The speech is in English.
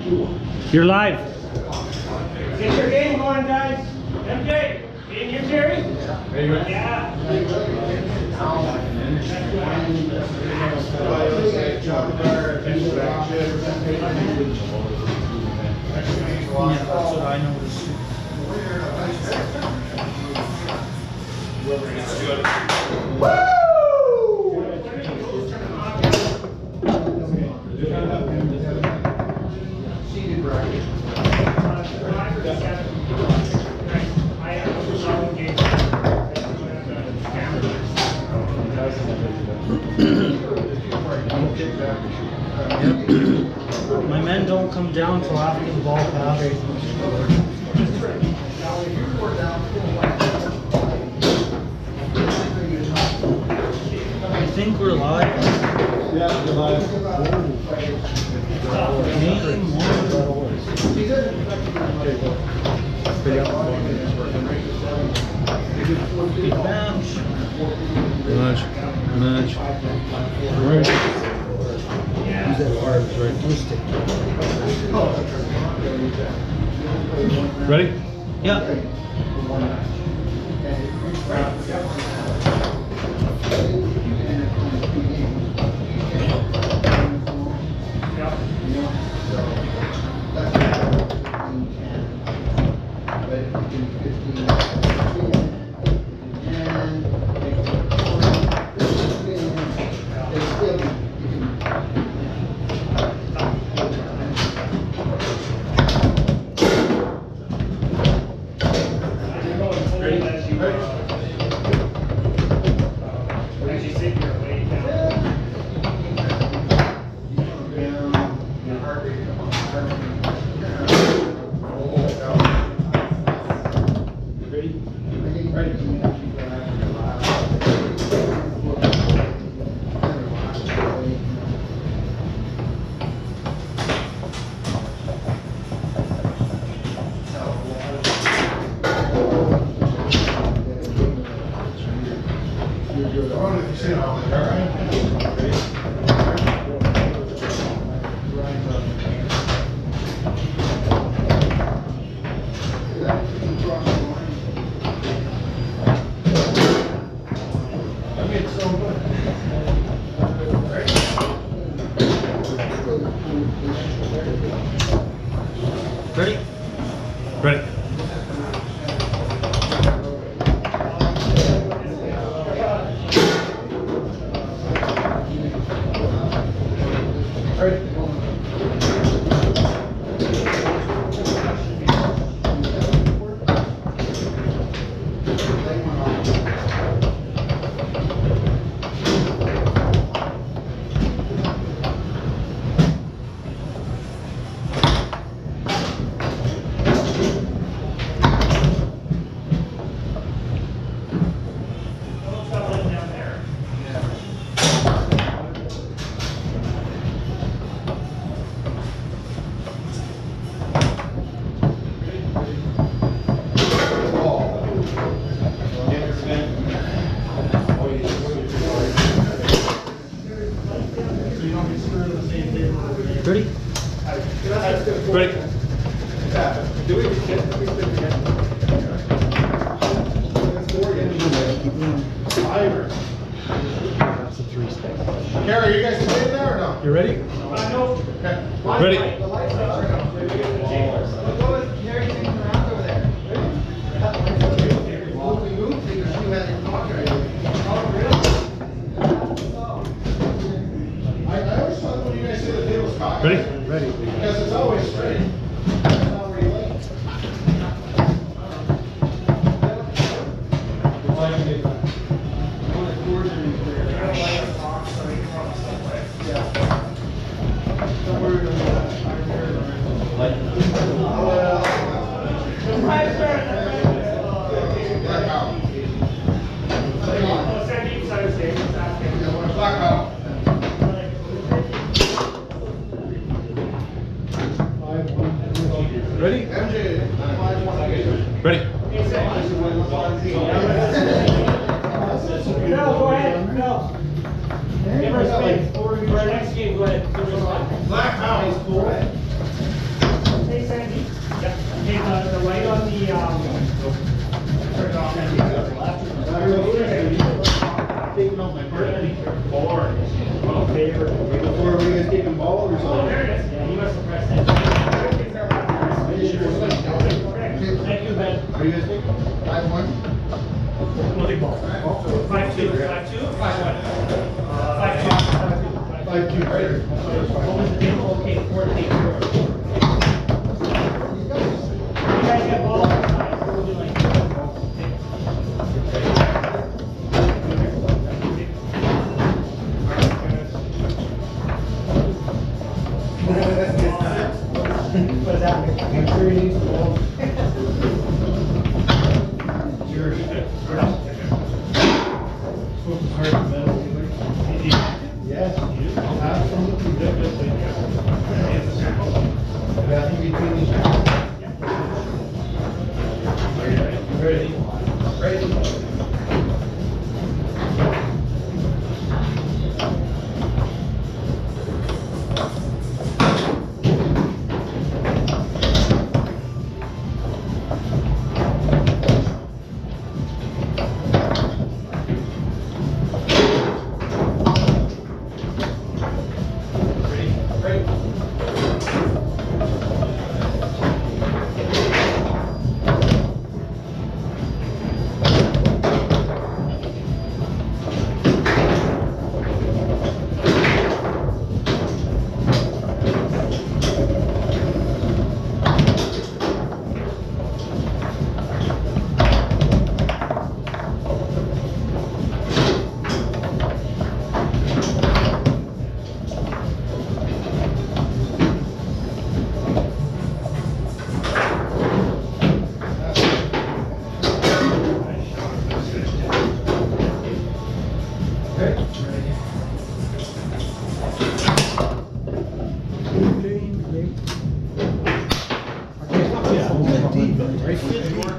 You're live. Get your game going, guys. MJ, in your Jerry? Yeah. That's what I noticed. My men don't come down till after the ball passes. I think we're live. Yeah, you're live. Name one. Big bench. Nudge. Right. Yeah. Ready? Yeah. Ready? Ready. Ready? Ready. Carrie, you guys staying there or no? You ready? Ready. Ready? Ready. Because it's always straight. Ready? Ready. No, go ahead. No. Give her space. For our next game, go ahead. Give her space. Black House. Volleyball. 5-2, 5-2, 5-1. 5-2. 5-2. What was the name? Okay, 14. You guys got ball? We'll do like What does that mean? I'm sure he needs the ball. Yes, absolutely. Nothing between these. Ready? Ready?